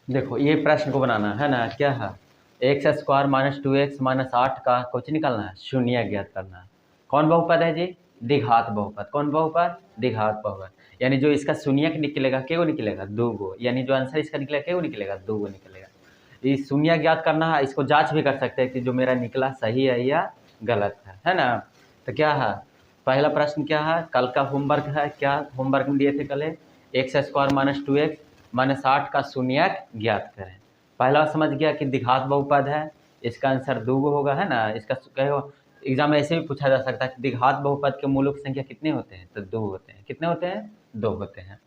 देखो ये प्रश्न को बनाना है ना, क्या है, x square minus 2x minus 8 का कुछ निकालना है, शून्य ज्ञात करना है। कौन बहुपद है जी? द्विघात बहुपद। कौन बहुपद? द्विघात बहुपद। यानी जो इसका शून्य निकलेगा क्या निकलेगा? दो गो। यानी जो आंसर इसका निकलेगा क्या निकलेगा? दो गो निकलेगा। ये शून्य ज्ञात करना है, इसको जांच भी कर सकते हैं कि जो मेरा निकला सही है या गलत है ना। तो क्या है, पहला प्रश्न क्या है, कल का होमवर्क है, क्या होमवर्क में दिए थे कल, x square minus 2x minus 8 का शून्यक ज्ञात करें। पहला समझ गया कि द्विघात बहुपद है, इसका आंसर दो होगा, है ना। इसका कहो एग्जाम में ऐसे भी पूछा जा सकता है कि द्विघात बहुपद के मूलों की संख्या कितने होते हैं, तो दो होते हैं। कितने होते हैं? दो होते हैं।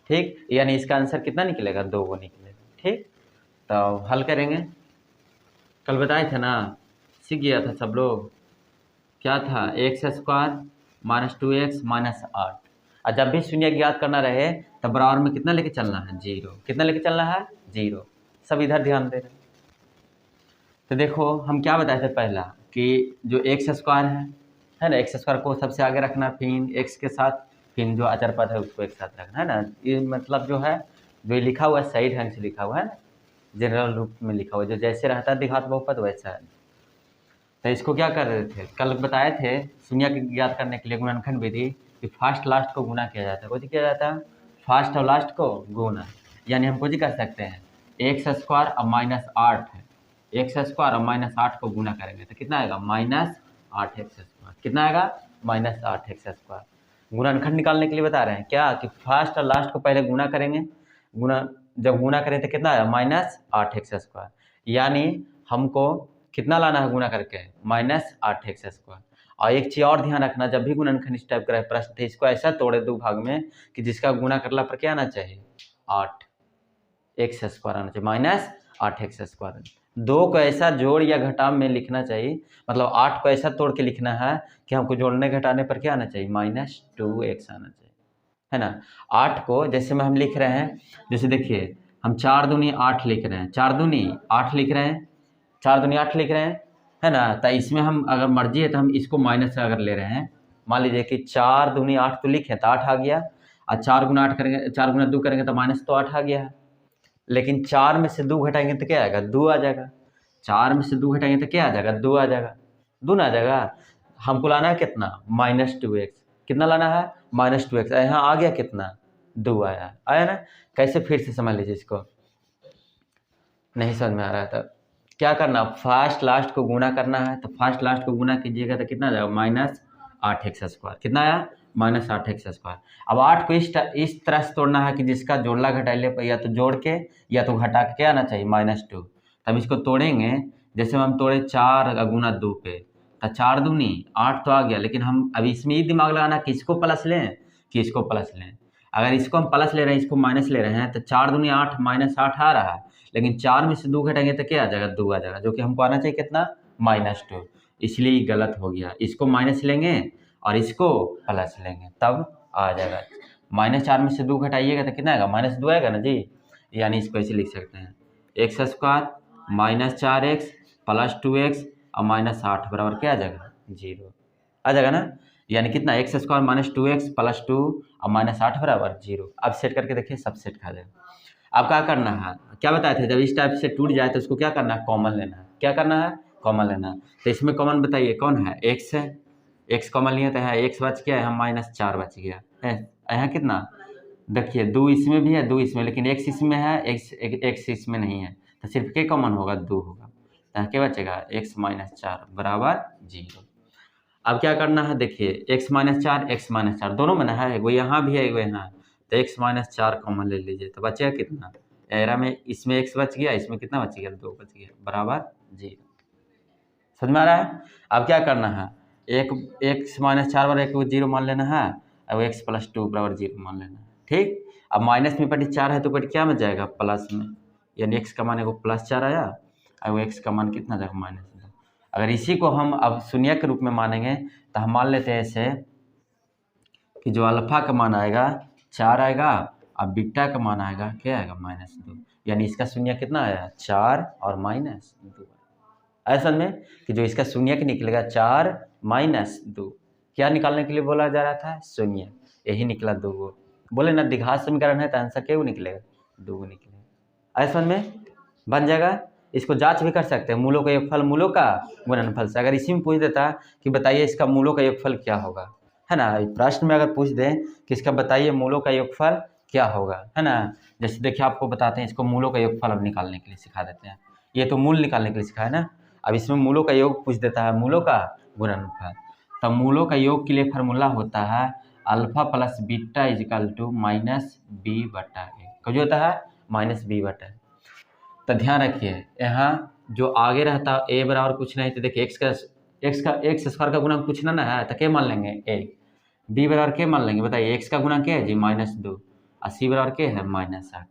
ठीक, यानी इसका आंसर कितना निकलेगा? दो वो निकलेगा। ठीक, तो हल करेंगे। कल बताए थे ना, सीख गया था सब लोग। क्या था? X square minus 2x minus 8। और जब भी शून्य ज्ञात करना रहे तब बराबर में कितना लेके चलना है? जीरो। कितना लेके चलना है? जीरो। सब इधर ध्यान दे रहे हैं। तो देखो हम क्या बताए थे पहला, कि जो एक्स स्क्वायर है ना, एक्स स्क्वायर को सबसे आगे रखना, फिर एक्स के साथ फिर जो अचर पद है उसको एक साथ रखना, है ना। ये मतलब जो है, जो लिखा हुआ है सही ढंग से लिखा हुआ है ना, जनरल रूप में लिखा हुआ है, जो जैसे रहता है द्विघात बहुपद वैसा है। तो इसको क्या कर रहे थे, कल बताए थे शून्य की ज्ञात करने के लिए गुणनखंड विधि, कि फर्स्ट लास्ट को गुना किया जाता है। कुछ किया जाता है, फर्स्ट और लास्ट को गुना। यानी हम कुछ कर सकते हैं, एक्स स्क्वायर और माइनस 8 है, एक्स स्क्वायर और माइनस 8 को गुना करेंगे तो कितना आएगा? Minus 8 x square. कितना आएगा? Minus 8 x square. गुणनखंड निकालने के लिए बता रहे हैं क्या, कि फर्स्ट और लास्ट को पहले गुना करेंगे, गुना जब गुना करें तो कितना आएगा? Minus 8 x square. यानी हमको कितना लाना है गुना करके? Minus 8 x square. और एक चीज़ और ध्यान रखना, जब भी गुणनखंड इस टाइप का प्रश्न थे, इसको ऐसा तोड़े दो भाग में कि जिसका गुना करला पर क्या आना चाहिए? 8 एक्स स्क्वायर आना चाहिए, माइनस 8 एक्स स्क्वायर। दो को ऐसा जोड़ या घटाव में लिखना चाहिए, मतलब 8 को ऐसा तोड़ के लिखना है कि हमको जोड़ने घटाने पर क्या आना चाहिए? माइनस 2x आना चाहिए, है ना। 8 को जैसे में हम लिख रहे हैं, जैसे देखिए हम 4 दूनी 8 लिख रहे हैं, 4 दूनी 8 लिख रहे हैं, 4 दूनी 8 लिख रहे हैं, है ना। तो इसमें हम अगर मर्जी है तो हम इसको माइनस अगर ले रहे हैं, मान लीजिए कि 4 दूनी 8 तो लिखे तो 8 आ गया, और 4 गुना 8 करेंगे, 4 गुना 2 करेंगे तो माइनस तो 8 आ गया है। लेकिन 4 में से 2 घटाएंगे तो क्या आएगा? 2 आ जाएगा। 4 में से 2 घटाएंगे तो क्या आ जाएगा? 2 आ जाएगा। 2 ना आ जाएगा। हमको लाना है कितना? Minus 2x। कितना लाना है? Minus 2x। यहाँ आ गया कितना? 2 आया, आया ना। कैसे फिर से समझ लीजिए, इसको नहीं समझ में आ रहा है तो क्या करना, फर्स्ट लास्ट को गुना करना है, तो फर्स्ट लास्ट को गुना कीजिएगा तो कितना आ जाएगा? Minus 8 x square. कितना आया? Minus 8 x square. अब 8 को इस तरह से तोड़ना है कि जिसका जोड़ला घटाइले पर या तो जोड़ के या तो घटा के क्या आना चाहिए? -2। तब इसको तोड़ेंगे, जैसे हम तोड़े 4 गुना 2 पे, तो 4 दूनी 8 तो आ गया, लेकिन हम अभी इसमें ये दिमाग लगाना कि इसको प्लस लें कि इसको प्लस लें। अगर इसको हम प्लस ले रहे हैं, इसको माइनस ले रहे हैं, तो 4 दूनी 8 माइनस 8 आ रहा है, लेकिन 4 में से 2 घटाएंगे तो क्या आ जाएगा? 2 आ जाएगा, जो कि हमको आना चाहिए कितना? -2। इसलिए गलत हो गया। इसको माइनस लेंगे और इसको प्लस लेंगे तब आ जाएगा। -4 में से 2 घटाइएगा तो कितना आएगा? -2 आएगा ना जी। यानी इसको ऐसे लिख सकते हैं, x square minus 4x plus 2x और -8 बराबर क्या आ जाएगा? 0 आ जाएगा ना। यानी कितना? X square minus 2x plus 2 और -8 बराबर 0। अब सेट करके देखिए, सब सेट खा जाएगा। अब क्या करना है, क्या बताए थे, जब इस टाइप से टूट जाए तो उसको क्या करना है? कॉमन लेना है। क्या करना है? कॉमन लेना है। तो इसमें कॉमन बताइए कौन है? एक्स है। एक्स कॉमन लिए तो यहाँ एक्स बच गया, यहाँ -4 बच गया है। यहाँ कितना? देखिए 2 इसमें भी है, 2 इसमें, लेकिन एक्स इसमें है, एक्स इसमें नहीं है, तो सिर्फ क्या कॉमन होगा? 2 होगा। तो यहाँ क्या बचेगा? x-4 बराबर 0। अब क्या करना है, देखिए x-4 दोनों में ना है, वो यहाँ भी है, वो यहाँ, तो x-4 कॉमन ले लीजिए तो बचेगा कितना? एरा में इसमें x बच गया, इसमें कितना बच गया? 2 बच गया, बराबर 0। समझ में आ रहा है? अब क्या करना है, एक x-4 बराबर एक 0 मान लेना है, और x प्लस 2 बराबर 0 मान लेना है। ठीक, अब माइनस में पटी 4 है तो पटी क्या में जाएगा? प्लस में, यानी x का मान एगो +4 आया, और x का मान कितना जाएगा? -2। अगर इसी को हम अब शून्य के रूप में मानेंगे तो हम मान लेते हैं ऐसे कि जो अल्फा का मान आएगा 4 आएगा, और बीटा का मान आएगा क्या आएगा? -2। यानी इसका शून्य कितना आया? 4 और -2। ऐसा में कि जो इसका शून्य के निकलेगा 4 -2। क्या निकालने के लिए बोला जा रहा था? शून्य। यही निकला 2 गो। बोले ना द्विघात समीकरण है तो आंसर क्या निकलेगा? 2 गो निकलेगा। आया समझ में? बन जाएगा। इसको जांच भी कर सकते हैं, मूलों का योगफल मूलों का गुणनफल से। अगर इसी में पूछ देता कि बताइए इसका मूलों का योगफल क्या होगा, है ना, प्रश्न में अगर पूछ दें कि इसका बताइए मूलों का योगफल क्या होगा, है ना, जैसे देखिए आपको बताते हैं, इसको मूलों का योगफल अब निकालने के लिए सिखा देते हैं। ये तो मूल निकालने के लिए सिखा है ना, अब इसमें मूलों का योग पूछ देता है, मूलों का गुणनफल। तो मूलों का योग के लिए फार्मूला होता है alpha plus beta equal to minus B बटा ए। जो होता है माइनस बी बटा ए। तो ध्यान रखिए यहाँ जो आगे रहता ए बराबर कुछ नहीं, तो देखिए एक्स स्क्वायर का गुणा कुछ ना है, तो क्या मान लेंगे ए। बी बराबर क्या मान लेंगे बताइए, एक्स का गुणा क्या है जी -2 और सी बराबर क्या है -8।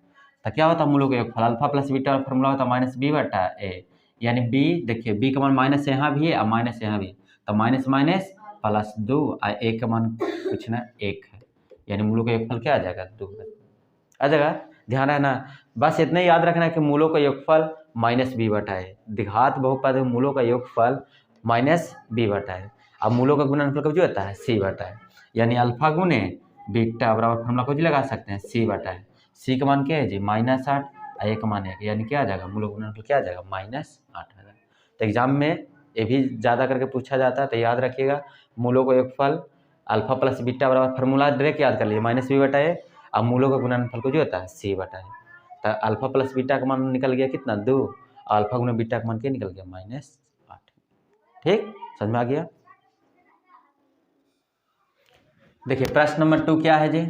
तो क्या होता है मूलों का योगफल, अल्फा प्लस बीटा फॉर्मूला होता है माइनस बी बटा ए, यानी बी देखिए बी का मान माइनस यहाँ भी है और माइनस यहाँ भी, तो माइनस माइनस प्लस 2 और ए का मान कुछ ना 1 है, यानी मूलों का योगफल क्या आ जाएगा 2 आ जाएगा। ध्यान है ना, बस इतना ही याद रखना है कि मूलों का योगफल माइनस बी बटा है, द्विघात बहुपद में मूलों का योगफल माइनस बी बटा है। अब मूलों का गुणनफल कब जो होता है सी बटा है, यानी अल्फा गुने बीटा बराबर हम लोग कुछ लगा सकते हैं सी बटा है। सी का मान क्या है जी -8 और ए का मान 1, यानी क्या आ जाएगा मूलों का गुणनफल क्या आ जाएगा -8 आ जाएगा। तो एग्जाम में ये भी ज़्यादा करके पूछा जाता है, तो याद रखिएगा मूलों का योगफल अल्फा प्लस बीटा बराबर फार्मूला डायरेक्ट याद कर लीजिए माइनस बी बटा है, अब मूलों का गुणनफल को जो होता है सी बटा है। तो अल्फा प्लस बीटा का मान निकल गया कितना 2, अल्फा गुना बीटा का मान क्या निकल गया -8। ठीक, समझ में आ गया। देखिए प्रश्न नंबर 2 क्या है जी,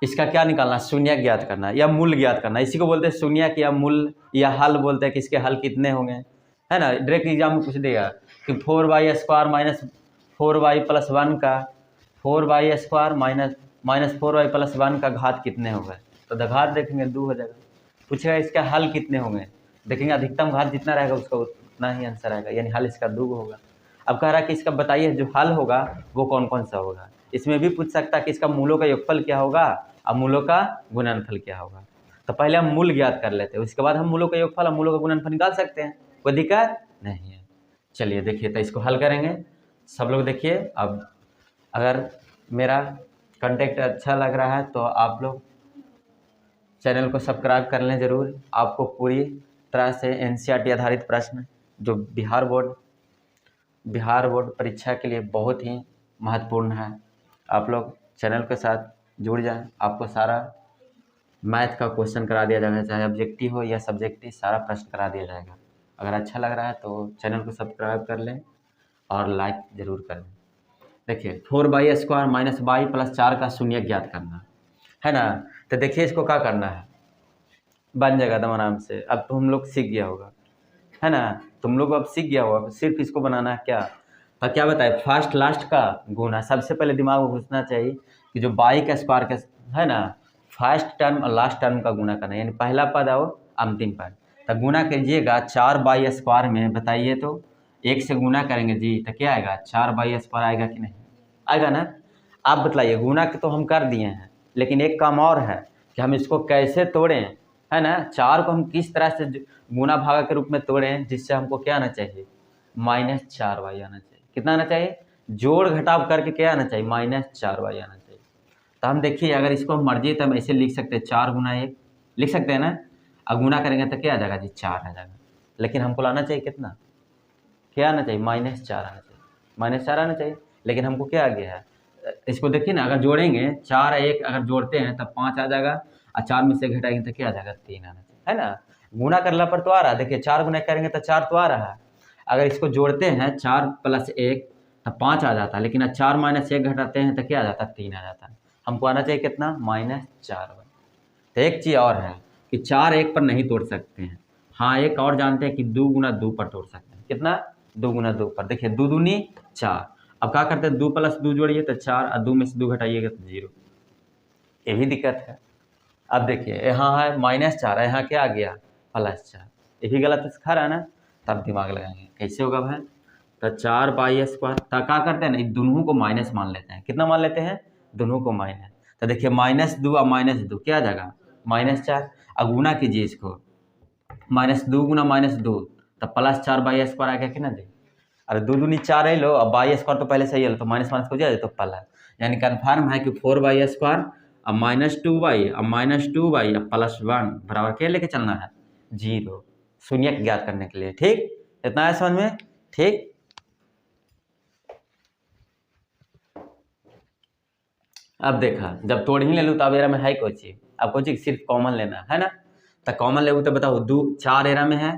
इसका क्या निकालना, शून्य ज्ञात करना या मूल ज्ञात करना। इसी को बोलते हैं शून्य या मूल या हल बोलते हैं कि इसके हल कितने होंगे, है ना। डायरेक्ट एग्जाम में पूछ देगा कि 4y square minus 4y plus 1 का 4y square minus 4y plus 1 का घात कितने होंगे, तो घात देखेंगे 2 हो जाएगा। पूछेगा इसका हल कितने होंगे, देखेंगे अधिकतम घात जितना रहेगा उसका उतना ही आंसर आएगा, यानी हल इसका 2 होगा। अब कह रहा है कि इसका बताइए जो हल होगा वो कौन कौन सा होगा। इसमें भी पूछ सकता है कि इसका मूलों का योगफल क्या होगा और मूलों का गुणनफल क्या होगा। तो पहले हम मूल ज्ञात कर लेते हैं, उसके बाद हम मूलों का योगफल और मूलों का गुणनफल निकाल सकते हैं, कोई दिक्कत नहीं है। चलिए देखिए, तो इसको हल करेंगे सब लोग। देखिए अब अगर मेरा कंटेंट अच्छा लग रहा है तो आप लोग चैनल को सब्सक्राइब कर लें ज़रूर। आपको पूरी तरह से एनसीईआरटी आधारित प्रश्न जो बिहार बोर्ड परीक्षा के लिए बहुत ही महत्वपूर्ण है, आप लोग चैनल के साथ जुड़ जाएं। आपको सारा मैथ का क्वेश्चन करा दिया जाएगा, चाहे ऑब्जेक्टिव हो या सब्जेक्टिव, सारा प्रश्न करा दिया जाएगा। अगर अच्छा लग रहा है तो चैनल को सब्सक्राइब कर लें और लाइक ज़रूर कर लें। देखिए 4y square minus y plus 4 का शून्य ज्ञात करना है ना। तो देखिए इसको क्या करना है, बन जाएगा एकदम आराम से। अब तुम लोग सीख गया होगा, है ना, तुम लोग अब सीख गया होगा, सिर्फ इसको बनाना है क्या, तो क्या बताए फर्स्ट लास्ट का गुना। सबसे पहले दिमाग में घुसना चाहिए कि जो बाई का स्क्वायर का है ना, फर्स्ट टर्म और लास्ट टर्म का गुना करना, यानी पहला पद और अंतिम पद। तो गुना कीजिएगा 4y स्क्वायर में, बताइए तो 1 से गुना करेंगे जी तो क्या आएगा 4y स्क्वायर आएगा कि नहीं आएगा ना। आप बतलाइए, गुना तो हम कर दिए हैं, लेकिन एक काम और है कि हम इसको कैसे तोड़ें, है ना। 4 को हम किस तरह से गुना भागा के रूप में तोड़ें जिससे हमको क्या आना चाहिए -4y आना चाहिए। कितना आना चाहिए, जोड़ घटाव करके क्या आना चाहिए -4y आना चाहिए। तो हम देखिए अगर इसको हम मर्जी तो हम ऐसे लिख सकते हैं 4 गुना 1 लिख सकते हैं ना, और गुना करेंगे तो क्या आ जाएगा जी 4 आ जाएगा। लेकिन हमको लाना चाहिए कितना, क्या आना चाहिए -4 आना चाहिए, -4 आना चाहिए। लेकिन हमको क्या आ गया है, इसको देखिए ना, अगर जोड़ेंगे 4 1 अगर जोड़ते हैं तब 5 आ जाएगा, और 4 में से घटाएंगे तो क्या आ जाएगा 3 आना चाहिए, है ना। गुना करने पर तो आ रहा है, देखिए 4 गुना करेंगे तो 4 तो आ रहा है। अगर इसको जोड़ते हैं 4 प्लस 1 तो 5 आ जाता है, लेकिन 4 माइनस 1 घटाते हैं तो क्या आ जाता है 3 आ जाता है। हमको आना चाहिए कितना -4। तो एक चीज़ और है कि 4 1 पर नहीं तोड़ सकते हैं, हाँ एक और जानते हैं कि 2 गुना 2 पर तोड़ सकते हैं। कितना 2 गुना 2 पर, देखिए 2 दूनी 4। अब क्या करते हैं 2 प्लस 2 जोड़िए तो 4 और 2 में से 2 घटाइएगा तो 0, ये भी दिक्कत है। अब देखिए यहाँ है -4 है, यहाँ क्या आ गया +4, ये भी गलत सिखा रहा है ना। तब दिमाग लगाएंगे कैसे होगा भाई, तो 4y स्क्वायर, तो क्या करते हैं ना दोनों को माइनस मान लेते हैं। कितना मान लेते हैं, दोनों को माइनस। तो देखिए -2 और -2 क्या आ जाएगा -4। अब गुना कीजिए इसको, -2 गुना -2 तो +4y स्क्वायर आ गया कि ना जी। अरे 2 दूनी 4 है लो, अब y स्क्वायर तो पहले सही है लो, तो माइनस माइनस को जाए तो प्लस, यानी कन्फर्म है कि 4y स्क्वायर अब -2y अब -2y अब +1 बराबर क्या लेके चलना है जीरो, शून्य ज्ञात करने के लिए। ठीक, इतना है समझ में। ठीक, अब देखा जब तोड़ ही ले लूँ तो अब एरा में है कोची, अब कोची सिर्फ कॉमन लेना है ना, तो कॉमन ले तो बताओ दो, 4 एरा में है,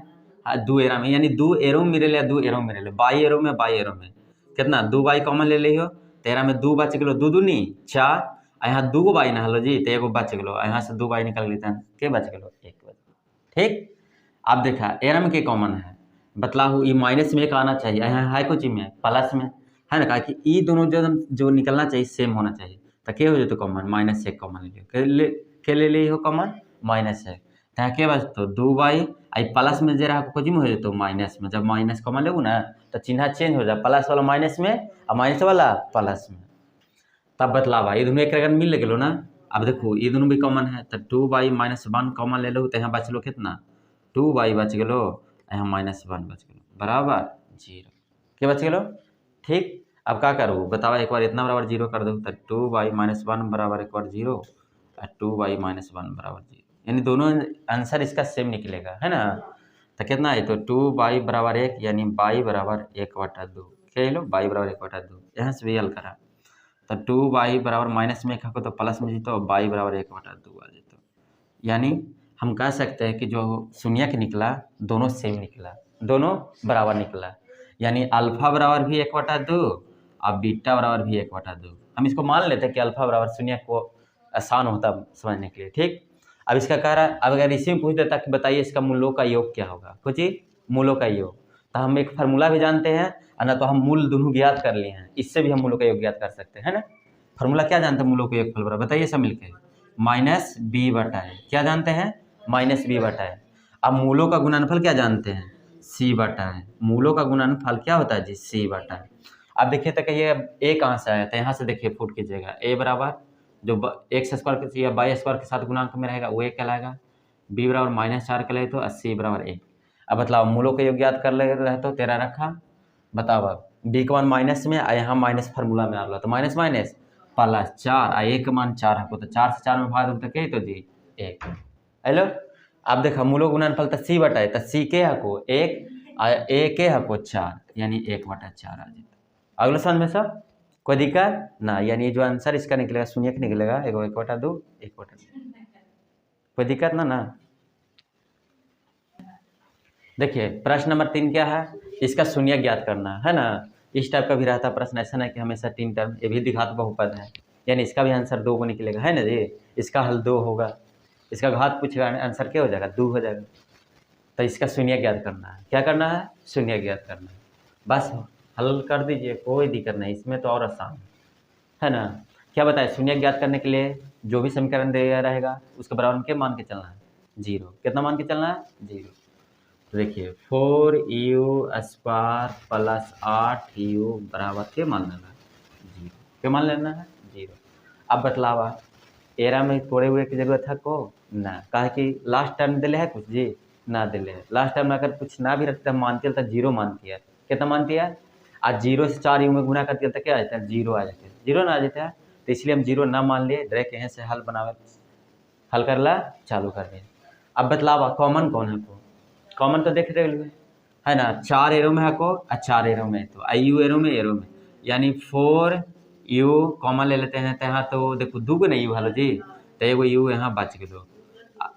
2 एरा में, यानी 2 एरो में मिले 2 एरो में मिले, बाई एरो में कितना 2 बाई कॉमन ले लियो, तेरा में 2 बच गलो, 2 दूनी 4, यहाँ 2 बाई ना हलो जी, तो एगो बच गलो, यहाँ से 2 बाई निकल लेते हैं, के बच गलो 1 बच। ठीक, अब देखा एरा में के कॉमन है, बतलाओ ये माइनस में एक आना चाहिए, यहाँ है कुछ में प्लस में है ना, कहा कि ये दोनों जो निकलना चाहिए सेम होना चाहिए, तो के हो जाए कॉमन, -1 कॉमन ले लियो, के ले ली हो कॉमन -1, तो के बचतो 2 बाई, आई प्लस में जे रहा कुछ में हो जाए माइनस में, जब माइनस कॉमन लेबू ना तो चिन्ह चेंज हो जाए, प्लस वाला माइनस में और माइनस वाला प्लस में, तब बतलावा ये दोनों एक मिल गलो ना। अब देखो ये दोनों भी कॉमन है, तो 2 बाई -1 कॉमन ले लो, तो यहाँ बच लो कितना 2 बाई बच गलो, यहाँ -1 बच गलो, बराबर 0, क्या बच गलो। ठीक, अब क्या करूँ बतावा, एक बार इतना बराबर 0 कर दो, तो 2 बाई -1 बराबर एक बार 0 और 2 बाई -1 बराबर 0, यानी दोनों आंसर इसका सेम निकलेगा है ना। तो कितना है, तो 2 बाई बराबर 1, यानी बाई बराबर 1/2, क्या लो बाई बराबर 1/2, यहाँ से भी हल करा, तो 2 बाई बराबर माइनस में खो तो प्लस में जीतो, बाई बराबर 1/2 आ जीतो, यानी हम कह सकते हैं कि जो शून्य निकला दोनों सेम निकला, दोनों बराबर निकला, यानी अल्फा बराबर भी 1/2 और बीटा बराबर भी 1/2। हम इसको मान लेते हैं कि अल्फा बराबर शून्य को आसान होता समझने के लिए। ठीक, अब इसका कह रहा है, अब अगर इसी में पूछ देता कि बताइए इसका मूलों का योग क्या होगा, कुछ ही मूलों का योग, तो हम एक फार्मूला भी जानते हैं, और ना तो हम मूल दोनों ज्ञात कर लिए हैं, इससे भी हम मूलों का योग ज्ञात कर सकते हैं, है ना। फार्मूला क्या जानते हैं मूलों का योग फल बराबर, बताइए सब मिलके -b/a, क्या जानते हैं -b/a। अब मूलों का गुणनफल क्या जानते हैं c/a, मूलों का गुणनफल क्या होता है जी c/a। अब देखिए तो कहिए a कहाँ से आया था, यहाँ से देखिए पुट कीजिएगा, a बराबर जो x² या y² के साथ गुणांक में रहेगा वो एक कहलाएगा, b बराबर -4 कहलाए तो c बराबर 1। अब बताओ मूलों का योग ज्ञात कर ले रहे तो 13 रखा, बताओ अब b का मान माइनस में, यहाँ माइनस फार्मूला में आ रहा तो माइनस माइनस +4 आ एक मान 4 है तो 4 से 4 में भाग तो के तो जी 1 हेलो। अब देखा मूलों गुणनफल तो c/a, तो c के हको 1 आ a के हको 4, यानी 1/4 आ जाता। अगले सन में सब कोई दिक्कत ना, यानी जो आंसर इसका निकलेगा शून्य का निकलेगा 1/2 कोई दिक्कत ना। देखिए प्रश्न नंबर 3 क्या है, इसका शून्य ज्ञात करना है ना। इस टाइप का भी रहता प्रश्न, ऐसा ना कि हमेशा 3 टर्म, ये भी द्विघात बहुपद है, यानी इसका भी आंसर 2 को निकलेगा है ना जी, इसका हल 2 होगा, इसका घात पूछेगा आंसर क्या हो जाएगा 2 हो जाएगा। तो इसका शून्य ज्ञात करना है, क्या करना है शून्य ज्ञात करना है, बस हल कर दीजिए, कोई दिक्कत नहीं, इसमें तो और आसान है ना। क्या बताए शून्य ज्ञात करने के लिए जो भी समीकरण दिया रहेगा उसके बराबर में क्या मान के चलना है 0, कितना मान के चलना है 0। तो देखिए 4u² + 8u बराबर के मान लेना है 0, क्या मान लेना है 0। अब बतलावा एरा में तोड़े हुए की जरूरत है को ना, कहा कि लास्ट टर्म दिले है कुछ जी ना दिले है, लास्ट टर्म में अगर कुछ ना भी रहता मानते तो 0 मानती है, कितना मानती है आज 0 से 4 यू में गुना कर दिया तो क्या आ जाता है 0 आ जाता है, 0 ना आ जाता है, तो इसलिए हम 0 ना मान लिए, डायरेक्ट यहाँ से हल बनावे हल कर ला चालू कर दिए। अब बतलावा कॉमन कौन है को, कॉमन तो देख रहे है ना, 4 एरो में है को 4 एरो में तो यू एरो में, यानी 4u कॉमन ले लेते हैं, तो यहाँ तो देखो 2 को नहीं यू हलो जी, तो एगो यू यहाँ बच गलो,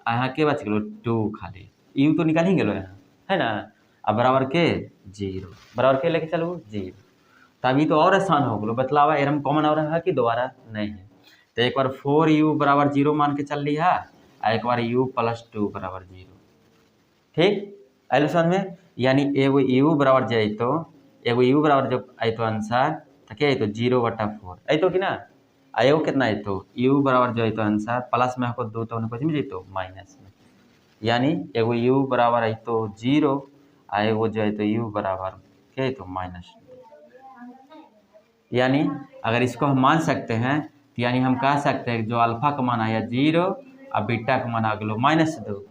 यहाँ के बच गलो 2 खाली, यू तो निकल ही गलो यहाँ है ना। अब बराबर के 0, बराबर के लेके चलो 0, तभी तो और आसान हो गलो। बतलावा एरम कॉमन और है कि दोबारा नहीं है, तो एक बार 4u बराबर 0 मान के चल लिया, एक बार u + 2 बराबर 0, ठीक आइलो समझ में, यानी एगो u बराबर जाए तो एगो u बराबर जब आई तो आंसर तो क्या तो 0/4 आई तो कि ना, एगो कितना आई तो u बराबर जो आई तो आंसर प्लस में हमको 2 तो कुछ में जीतो माइनस में, यानी एगो u बराबर आई तो 0 आ एगो जो है तो u बराबर क्या है तो -2, यानी अगर इसको हम मान सकते हैं तो यानी हम कह सकते हैं जो अल्फा का मान आया 0 और बीटा का मान आ गलो -2।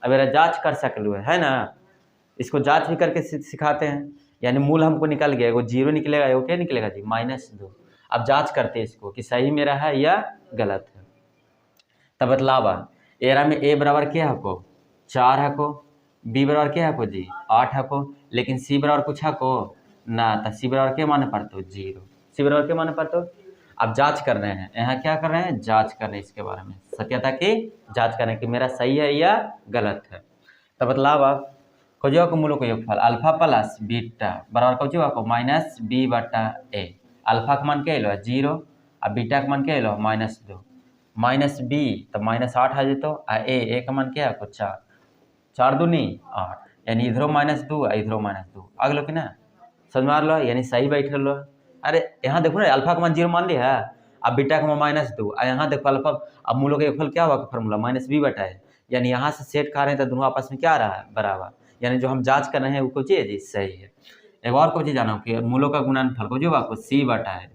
अब मेरा जाँच कर सकलू है ना, इसको जाँच भी करके सिखाते हैं, यानी मूल हमको निकल गया, एगो 0 निकलेगा एगो क्या निकलेगा जी -2। अब जाँच करते हैं इसको कि सही मेरा है या गलत है। तब बतलावा एरा में a बराबर क्या है आपको 4 हको, बी बराबर क्या हको जी 8 हको, लेकिन सी बराबर कुछ हको ना, तो सी बराबर क्या माने पड़तो 0, सी बराबर क्या माने पड़तो। अब जांच कर रहे हैं, यहाँ क्या कर रहे हैं, जांच कर रहे हैं इसके बारे में, सत्यता की जांच कर रहे हैं कि मेरा सही है या गलत है। तो बतलाव आप खोजो को मूलों को योगफल अल्फा प्लस बीटा बराबर खोजो को माइनस बी बटा ए। अल्फा का मान क्या लो 0 और बीटा का मान क्या लो -2, माइनस बी तो -8 आ जेतो आ ए का मान क्या है 4, 4 दूनी 8, यानी इधरो -2 इधरो -2 अगलो कि ना समझ मार लो, यानी सही बैठे लो। अरे यहाँ देखो ना अल्फा का मान 0 मान लिया है, अब बीटा का मान -2 और यहाँ देखो अल्फा, अब मूलों का योगफल क्या होगा फॉर्मूला -b बटा है, यानी यहाँ से सेट खा रहे हैं तो दोनों आपस में क्या रहा है बराबर, यानी जो हम जांच कर रहे हैं वो कुछ चीज़ जी सही है। एक और कुछ जाना कि मूलों का गुणनफल को जो आपको सी बटा है,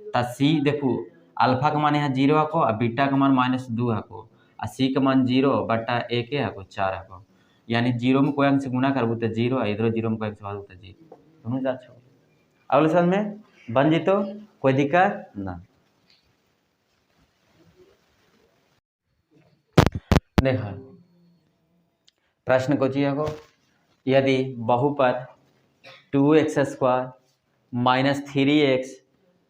तो सी देखो अल्फा का मान यहाँ 0 हको और बीटा का मान -2 हको और सी का मान 0 बटा ए के हको 4 हको, यानी 0 में कोई अंक से गुना करबू तो 0 और इधर 0 में कोई अंक से भागू तो 0, दोनों जांच हो। अगले सवाल में बन जीतो कोई दिक्कत ना। देखा प्रश्न को चाहिए को, यदि बहुपद 2x² -3x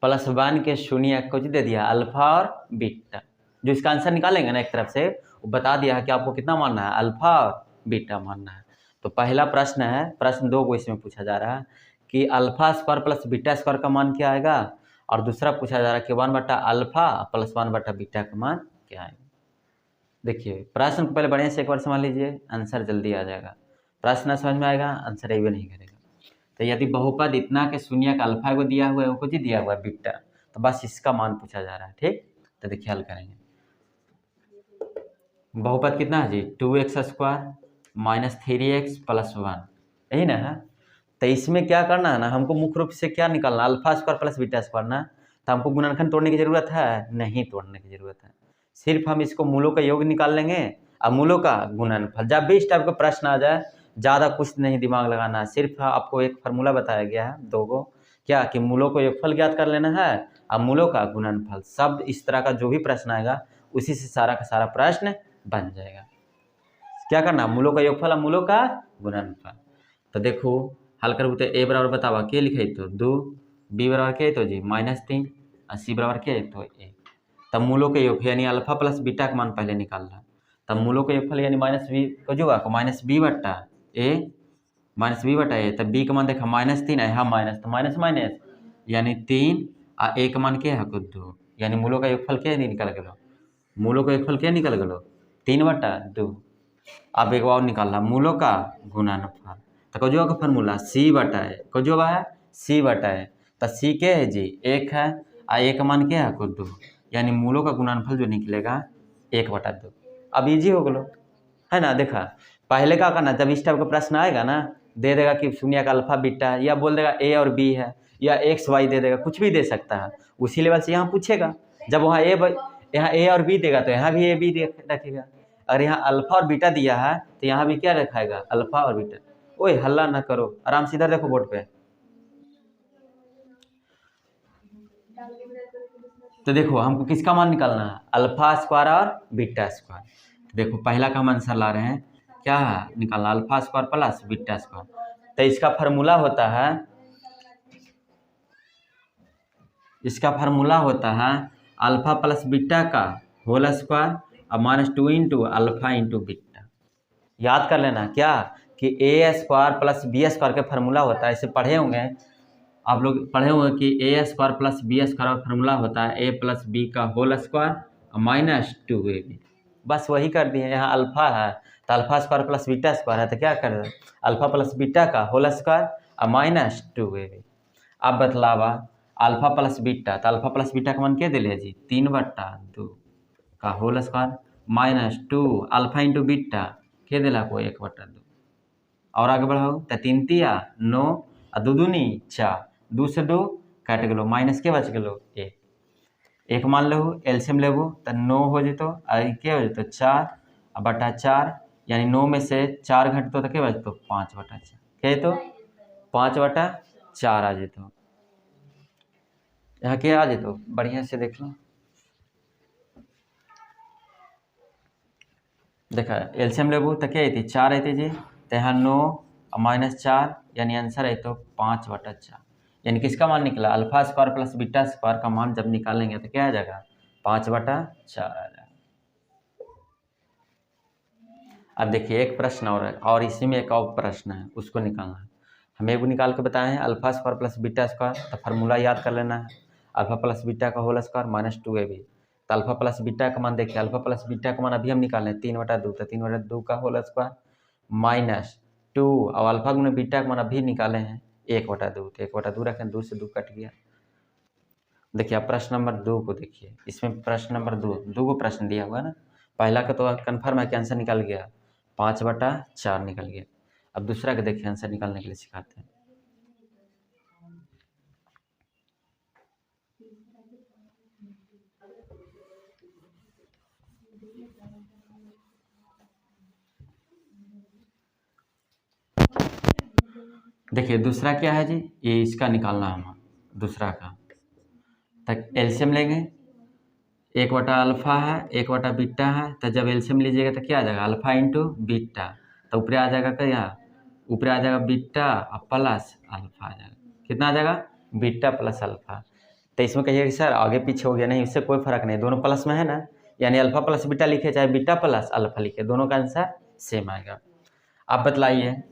+ 1 के शून्य कुछ दे दिया अल्फा और बीटा, जो इसका आंसर निकालेंगे ना एक तरफ से वो बता दिया है कि आपको कितना मानना है अल्फा और बीटा मानना है। तो पहला प्रश्न है, प्रश्न 2 को इसमें पूछा जा रहा है कि अल्फा² + बीटा² का मान क्या आएगा, और दूसरा पूछा जा रहा है कि 1 बटा अल्फा + 1 बटा बीटा का मान क्या आएगा। देखिए प्रश्न को पहले बढ़िया से एक बार समझ लीजिए, आंसर जल्दी आ जाएगा। प्रश्न समझ में आएगा आंसर ये नहीं करेगा। तो यदि बहुपद इतना के शून्य का अल्फा को दिया हुआ है, वो दिया हुआ है बीटा, तो बस इसका मान पूछा जा रहा है। ठीक, तो देखिए हल करेंगे। बहुपद कितना है जी 2x² -3x + 1, यही ना है। तो इसमें क्या करना है ना, हमको मुख्य रूप से क्या निकालना अल्फा² + बीटा² ना, तो हमको गुणनखंड तोड़ने की जरूरत है नहीं, तोड़ने की जरूरत है, सिर्फ हम इसको मूलों का योग निकाल लेंगे और मूलों का गुणनफल। जब भी इस टाइप का प्रश्न आ जाए ज़्यादा कुछ नहीं दिमाग लगाना है, सिर्फ आपको एक फार्मूला बताया गया है 2 गो, क्या कि मूलों को योगफल ज्ञात कर लेना है और मूलों का गुणनफल। सब इस तरह का जो भी प्रश्न आएगा उसी से सारा का सारा प्रश्न बन जाएगा। क्या करना मूलों का योगफल और मूलों का गुणनफल। तो देखो हल कर तो ए बराबर बतावा के लिखे तो 2, बी बराबर के तो जी -3 और सी बराबर के तो 1। तब मूलों के योग यानी अल्फा प्लस बीटा का मान पहले निकाल रहा, तब मूलों का योगफल यानी -b को जो आपको -b बटा ए, तब b का मान देखा -3 है, हाँ माइनस तो माइनस माइनस यानी 3 और a का मान क्या है 2, यानी मूलों का योगफल क्या निकल गया, मूलों का योगफल क्या निकल गया 3 बटा 2। अब एक और निकालना मूलों का गुणनफल, तो कजो का फॉर्मूला सी बटा है, कजो है सी बटा है, तो सी के है जी 1 है और ए का मान क्या है 2, यानी मूलों का गुणनफल जो निकलेगा 1 बटा 2। अब इजी हो गलो है ना। देखा पहले क्या करना, जब इस टाइप का प्रश्न आएगा ना दे देगा कि शून्य का अल्फा बीटा, या बोल देगा ए और बी है, या एक्स वाई दे देगा, कुछ भी दे सकता है, उसी लेवल से यहाँ पूछेगा। जब वहाँ यहाँ ए और बी देगा तो यहाँ भी ए बी रखेगा, अगर यहाँ अल्फा और बीटा दिया है तो यहाँ भी क्या रखाएगा अल्फा और बीटा। ओए हल्ला ना करो, आराम से इधर देखो बोर्ड पे। तो देखो हमको किसका मान निकालना है अल्फा² और बीटा²। तो देखो पहला का हम आंसर ला रहे हैं क्या है निकालना अल्फा² + बीटा²। तो इसका फार्मूला होता है, इसका फार्मूला होता है अल्फा प्लस बीटा का होल स्क्वायर और -2 × अल्फा × बीटा। याद कर लेना क्या कि a² + b² का फार्मूला होता है, इसे पढ़े होंगे आप लोग, पढ़े होंगे कि a² + b² का फार्मूला होता है a + b का होल स्क्वायर और -2ab। बस वही कर दिए, यहाँ अल्फा है तो अल्फा² + बीटा² है, तो क्या कर रहे अल्फा प्लस बीटा का होल स्क्वायर और -2ab। अब बतलावा अल्फा प्लस बीटा, तो अल्फा प्लस बीटा का मान क्या दिले जी 3 बटा 2 का होल स्क्वायर -2 अल्फा × बीटा के दिला को 1 बटा 2। और आगे बढ़ाओ तो 3 तिया 9 और 2 दूनी 4, 2 से 2 कट गलो, माइनस के बच गलो 1, 1 मान लो एल्सियम लेबो तो 9 हो जतो और क्या हो जतो 4 और बटा 4, यानी 9 में से 4 घटतो तो क्या बचतो 5 बटा 4, क्या तो 5 बटा 4 आ जतो। यहाँ क्या आ जतो बढ़िया से देख लो, देखा एल्शियम लेबू तो क्या थी 4 आई जी, तो यहाँ 9 और -4 यानी आंसर है तो 5/4, यानी किसका मान निकला alpha square plus beta square का मान जब निकालेंगे तो क्या आ जाएगा 5/4 आ जाएगा। अब देखिए एक प्रश्न और है, और इसी में एक और प्रश्न है उसको निकालना है। हमें वो निकाल के बताए हैं alpha square plus beta square, तो फार्मूला याद कर लेना है अल्फा प्लस बीटा का होल स्क्वायर -2ab। तो अल्फा प्लस बीटा का मान देखिए, अल्फा प्लस बीटा का मान अभी हम निकालें 3/2, तो 3/2 का होल स्क्वायर -2 और अल्फा गुने बीटा का मान अभी निकाले हैं 1/2, तो 1/2 रखें, 2 से 2 कट गया। देखिए अब प्रश्न नंबर 2 को देखिए, इसमें प्रश्न नंबर 2 को प्रश्न दिया हुआ है ना। पहला का तो कन्फर्म है कि आंसर निकल गया 5/4 निकल गया। अब दूसरा का देखिए आंसर निकालने के लिए सिखाते हैं। देखिए दूसरा क्या है जी, ये इसका निकालना है हमें दूसरा का। तक एल्शियम लेंगे, 1/अल्फा है 1/बीटा है, तो जब एल्शियम लीजिएगा तो क्या आ जाएगा अल्फा इंटू बीटा, तो ऊपर आ जाएगा क्या, ऊपर आ जाएगा बीटा और प्लस अल्फा आ जाएगा। कितना आ जाएगा बीटा प्लस अल्फा। तो इसमें कहिए कि सर आगे पीछे हो गया, नहीं इससे कोई फर्क नहीं, दोनों प्लस में है ना, यानी अल्फा प्लस बीटा लिखे चाहे बीटा प्लस अल्फा लिखे, दोनों का आंसर सेम आएगा। आप बतलाइए,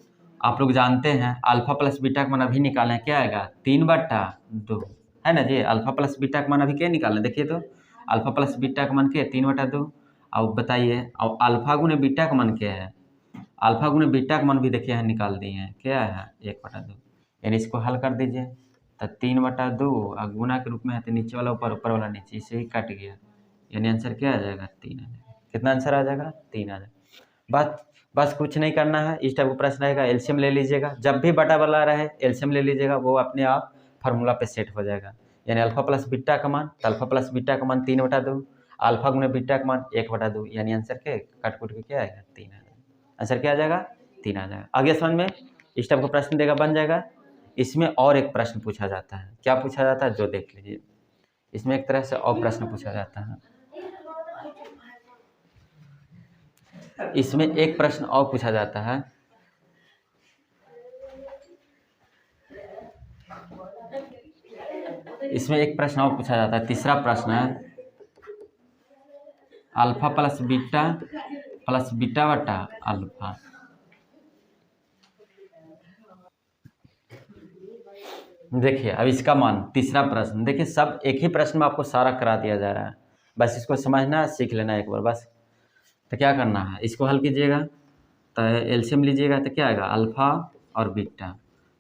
आप लोग जानते हैं अल्फा प्लस बीटा का मान अभी निकालें क्या आएगा 3/2 है ना जी। अल्फा प्लस बीटा का मान अभी क्या निकालें, देखिए तो अल्फा प्लस बीटा का मान क्या है 3/2। अब बताइए और अल्फा गुने बीटा का मान क्या है, अल्फा गुने बीटा का मान भी देखिए यहाँ निकाल दिए हैं क्या है 1/2, यानी इसको हल कर दीजिए तो 3/2 और गुना के रूप में है तो नीचे वाला ऊपर ऊपर वाला नीचे, इसे ही कट गया, यानी आंसर क्या आ जाएगा 3 आ जाएगा। कितना आंसर आ जाएगा 3 आ जाएगा। बस कुछ नहीं करना है, इस टाइप का प्रश्न रहेगा एल्शियम ले लीजिएगा, जब भी बटा वाला रहे एल्शियम ले लीजिएगा, वो अपने आप फार्मूला पे सेट हो जाएगा। यानी अल्फा प्लस बीटा का मान, तो अल्फा प्लस बीटा का मान 3/2, अल्फा गुने बीटा का मान 1/2, यानी आंसर के कट कुट के क्या आएगा 3 आ जाएगा। आंसर क्या आ जाएगा 3 आ जाएगा। आगे समझ में इस टाइप का प्रश्न देगा बन जाएगा। इसमें और एक प्रश्न पूछा जाता है, क्या पूछा जाता है जो देख लीजिए। इसमें एक तरह से और प्रश्न पूछा जाता है, इसमें एक प्रश्न और पूछा जाता है। इसमें एक प्रश्न और पूछा जाता है, तीसरा प्रश्न है अल्फा प्लस बीटा बटा अल्फा। देखिए अब इसका मान, तीसरा प्रश्न देखिए, सब एक ही प्रश्न में आपको सारा करा दिया जा रहा है, बस इसको समझना सीख लेना एक बार बस। तो क्या करना है, इसको हल कीजिएगा, तो एल्शियम लीजिएगा तो क्या आएगा अल्फा और बीटा,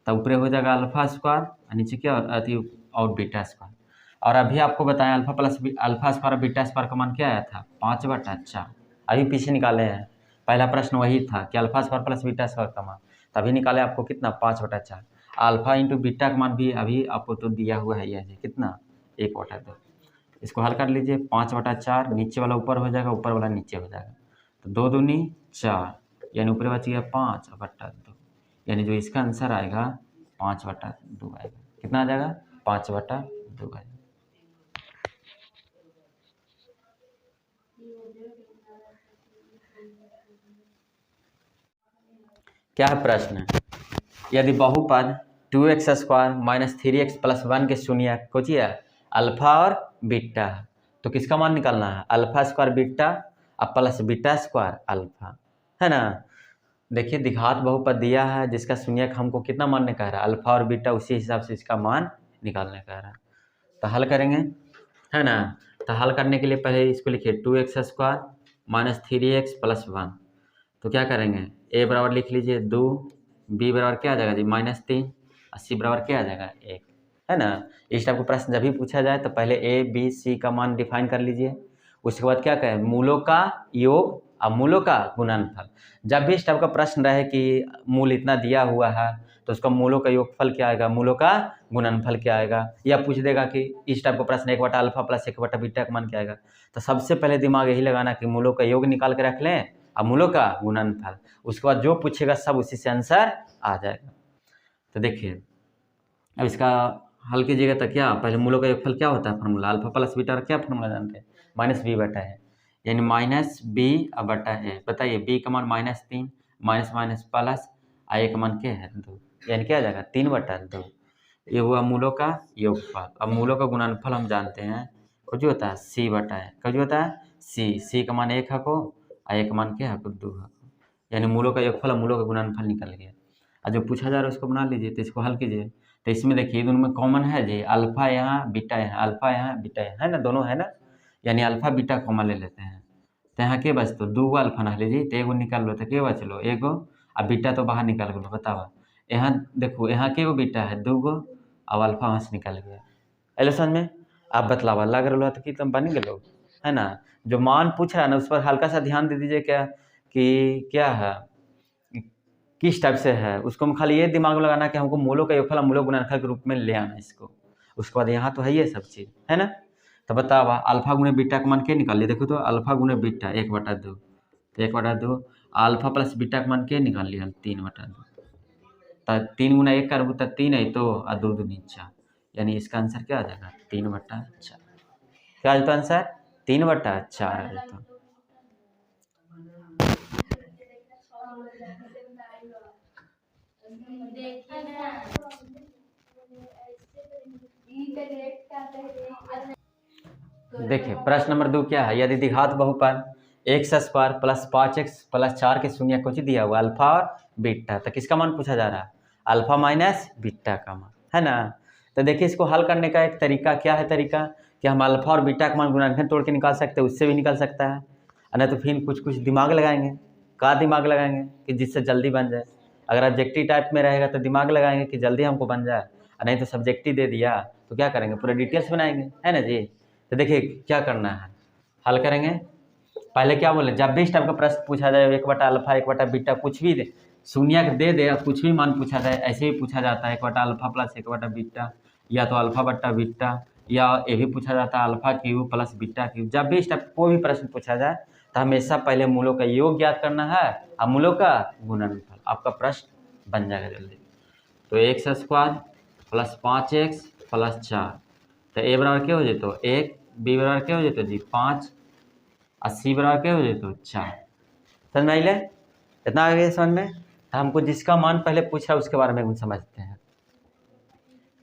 तो ऊपर हो जाएगा अल्फा स्क्वायर और नीचे क्या अति और बीटा स्क्वायर। और अभी आपको बताया अल्फा स्क्वायर और बीटा स्क्वायर का मान क्या आया था 5/4, अभी पीछे निकाले हैं। पहला प्रश्न वही था कि alpha square plus beta square का मान, तभी निकाले आपको कितना 5/4। अल्फा इंटू बीटा का मान भी अभी आपको तो दिया हुआ है यह कितना 1/2। इसको हल कर लीजिए 5/4, नीचे वाला ऊपर हो जाएगा ऊपर वाला नीचे हो जाएगा, तो 2 दूनी 4, यानी ऊपर बच गया 5/2, यानी जो इसका आंसर आएगा 5/2 आएगा। कितना आ जाएगा 5/2 आएगा। क्या है प्रश्न, यदि बहुपद 2x² माइनस 3x प्लस 1 के शून्य कुछ है अल्फा और बीटा, तो किसका मान निकालना है अल्फा स्क्वायर बीटा और प्लस बीटा स्क्वायर अल्फा, है ना। देखिए द्विघात बहुपद दिया है जिसका शून्यक हमको कितना मानने कह रहा है अल्फा और बीटा, उसी हिसाब से इसका मान निकालने कह रहा है। तो हल करेंगे, है ना। तो हल करने के लिए पहले इसको लिखिए 2x² माइनस 3x प्लस 1, तो क्या करेंगे a बराबर लिख लीजिए 2, b बराबर क्या आ जाएगा जी -3 और c बराबर क्या आ जाएगा 1, है ना। इस टाइप का प्रश्न जब भी पूछा जाए तो पहले a b c का मान डिफाइन कर लीजिए, उसके बाद क्या कहें मूलों का योग और मूलों का गुणनफल। जब भी इस टाइप का प्रश्न रहे कि मूल इतना दिया हुआ है तो उसका मूलों का योगफल क्या आएगा मूलों का गुणनफल क्या आएगा, या पूछ देगा कि इस टाइप का प्रश्न 1/अल्फा प्लस 1/बीटा का मान क्या आएगा, तो सबसे पहले दिमाग यही लगाना कि मूलों का योग निकाल के रख लें और मूलों का गुणनफल, उसके बाद जो पूछेगा सब उसी से आंसर आ जाएगा। तो देखिए अब इसका हल कीजिएगा तो क्या, पहले मूलों का योगफल क्या होता है फार्मूला अल्फा प्लस बीटा, और क्या फार्मूला जानते हैं -b/है, यानी माइनस बी अब बटा ए। बताइए बी का मान -3, माइनस माइनस प्लस, ए का मान क्या है 2, यानी क्या आ जाएगा 3/2। ये हुआ मूलों का योगफल। अब मूलों का गुणनफल हम जानते हैं कुछ होता है c/a, कुछ होता है c का मान 1 हको, ए का मान क्या हको 2 हको, यानी मूलों का योगफल और मूलों का गुणनफल निकल गया। और जो पूछा जा रहा है उसको बना लीजिए, तो इसको हल कीजिए। तो इसमें देखिए दोनों में कॉमन है जी, अल्फा यहाँ बीटा यहाँ, अल्फा यहाँ बीटा यहाँ है ना, दोनों है ना, यानी अल्फा बीटा कॉमन ले लेते हैं। तो यहाँ के बचतो 2 अल्फा ना लीजिए, तो एगो निकाल लो, तो के बचलो एगो, अब बीटा तो बाहर निकाल गलो। बताओ यहाँ देखो यहाँ के गो बीटा है 2 गो, अब अल्फा वहाँ से निकल गया। एलो समझ में? आप बतलावा लग रहा तो कि तुम बन गए है ना। जो मान पूछ रहा है ना उस पर हल्का सा ध्यान दे दीजिए, क्या कि क्या है किस टाइप से है, उसको हम खाली ये दिमाग में लगाना कि हमको मूलों का योगफल मूलों गुणनफल के रूप में ले आना इसको। उसके बाद यहाँ तो है ये सब चीज़ है ना। तो बताओ अल्फा गुणे बीटा का मान क्या निकाल लिया, देखो तो अल्फा गुणे बीटा 1/2, तो 1/2 अल्फा प्लस बीटा का मान क्या निकाल लिया 3/2। तो 3 गुना 1 कर तो 3 है, तो 2 दूनी 4, यानी इसका आंसर क्या आ जाएगा 3/4। क्या आ जाता आंसर 3/4 आ जाता। देखिए प्रश्न नंबर 2 क्या है, यदि द्विघात बहुपद x² प्लस 5x प्लस 4 के शून्य कुछ दिया हुआ अल्फा और बीटा, तो किसका मान पूछा जा रहा है, अल्फा माइनस बीटा का मान है ना। तो देखिए इसको हल करने का एक तरीका क्या है, तरीका कि हम अल्फा और बीटा का मान गुणनखंड तोड़ के निकाल सकते हैं, उससे भी निकल सकता है, नहीं तो फिर कुछ कुछ दिमाग लगाएंगे। का दिमाग लगाएंगे कि जिससे जल्दी बन जाए। अगर ऑब्जेक्टिव टाइप में रहेगा तो दिमाग लगाएंगे कि जल्दी हमको बन जाए, और नहीं तो सब्जेक्टिव दे दिया तो क्या करेंगे पूरा डिटेल्स बनाएंगे, है ना जी। तो देखिए क्या करना है, हल करेंगे। पहले क्या बोले, जब भी इस टाइप का प्रश्न पूछा जाए 1/अल्फा 1/बीटा कुछ भी दे, शून्य दे दे कुछ भी मान पूछा जाए, ऐसे ही पूछा जाता है 1/अल्फा प्लस 1/बीटा, या तो अल्फा बट्टा बीटा, या ये भी पूछा जाता है alpha cube plus beta cube. जब भी इस टाइप कोई भी प्रश्न पूछा जाए तो हमेशा पहले मूलों का योग ज्ञात करना है और मूलों का गुणनफल, आपका प्रश्न बन जाएगा जल्दी। तो x² प्लस 5x प्लस 4, तो a बराबर क्या हो जाए तो 1, b बराबर क्या हो जाए तो जी 5, और c बराबर क्या हो जाए तो 4। समझ में आइले, इतना आ गया समझ में। तो हमको जिसका मान पहले पूछा उसके बारे में हम समझते हैं,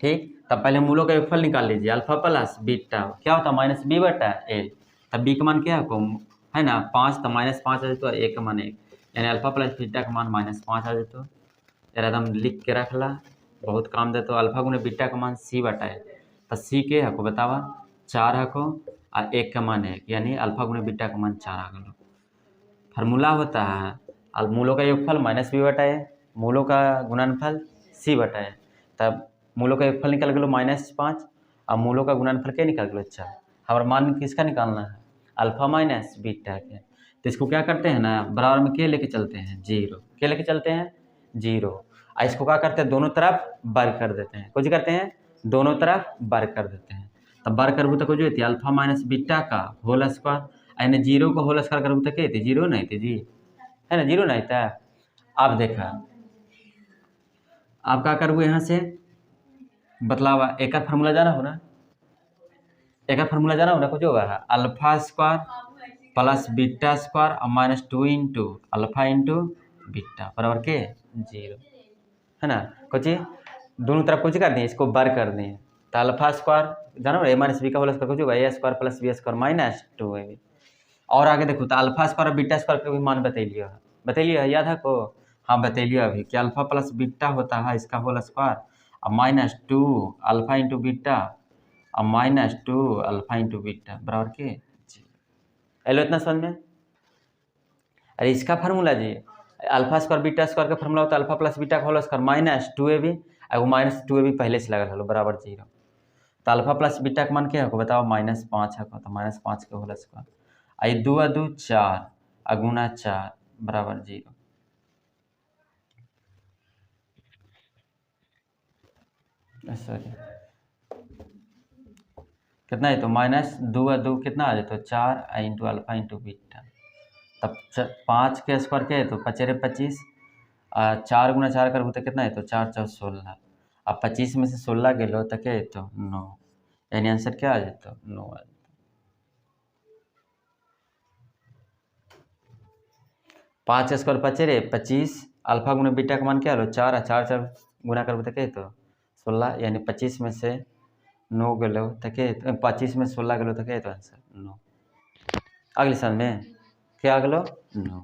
ठीक। तब पहले मूलों का योगफल निकाल लीजिए, अल्फा प्लस बीटा क्या होता है -b/a, तब b का मान क्या है ना 5, तो -5 आ जाए, a का मान 1, यानी अल्फा प्लस बीटा का मान -5 आ जाए। तो यार एकदम लिख के रख ला, बहुत काम दे। तो अल्फा गुने बीटा का मान c/a, तो c के हको बतावा 4 हको, और 1 का मान 1, यानी अल्फा गुने बीटा का मान 4 आ गलो। फार्मूला होता है मूलों का योगफल -b/a, मूलों का गुणनफल c/a, तब मूलों का योगफल निकल गलो -5, और मूलों का गुणनफल क्या निकल गलो 4। हमारा मान किसका निकालना है, अल्फा माइनस बीटा के। तो इसको क्या करते हैं ना, बराबर में क्या लेके चलते हैं 0, क्या लेके चलते हैं 0, और इसको क्या करते हैं दोनों तरफ वर्ग कर देते हैं, कुछ करते हैं दोनों तरफ वर्ग कर देते हैं। तब वर्ग करबू तो कुछ होती है अल्फा माइनस बीटा का होल स्क्वायर, यानी 0 को होल स्क्वायर करबू तो क्या थी 0 नहीं थी जी, है ना 0 नहीं था। आप देखा आप क्या करबू यहाँ से बतलावा, एक फार्मूला जाना हो ना, एक फार्मूला जाना हो ना, कुछ होगा alpha square plus beta square और -2 इंटू अल्फा इंटू बीटा बराबर के 0, है ना। कुछ दोनों तरफ कुछ कर दिए, इसको वर्ग कर दिए, तो अल्फा स्क्वायर जानो a माइनस बी का होल स्क्वायर कुछ होगा a square plus B square -2ab। और आगे देखो तो अल्फा स्क्वायर और बीटा स्क्वायर के भी मान बतैलिए याद है को, हाँ बतैलिए अभी कि अल्फा प्लस बीटा होता है इसका होल स्क्वायर, और -2 अल्फा इंटू बीटा और -2 अल्फा इंटू बीटा बराबर के जी। हेलो इतना समझ में। अरे इसका फार्मूला जी अल्फा स्क्वायर बीटा स्क्वायर का फार्मूला होता है अल्फा प्लस बीटा का होल स्क्वायर -2ab, और वो -2ab पहले से लगल हलो बराबर 0। तो अल्फा प्लस बीटा का मान क्या है बताओ -5 है, तो -5 के होल स्क्वायर, आई 2 और 2 4 अगुना 4 बराबर 0। सॉरी कितना है तो -2 और 2 कितना आ जाए तो 4 इंटू अल्फा इंटू बीटा, तब 5 के स्क्वायर क्या है तो 5 25, 4 गुना 4 करबू तो कितना है तो 4 4 16, अब 25 में से 16 गेलो तो क्या है तो 9, यानी आंसर क्या आ जाए तो 9 आ जाए। 5 स्क्वायर 5 रे 25 अल्फा गुना बीटा का मान क्या लो 4 है 4 4 गुना करबो तो के तो 16 यानी 25 में से 9 गलो तो के 25 में 16 गलो तो के तो आंसर 9। अगले सन में क्या गलो 9।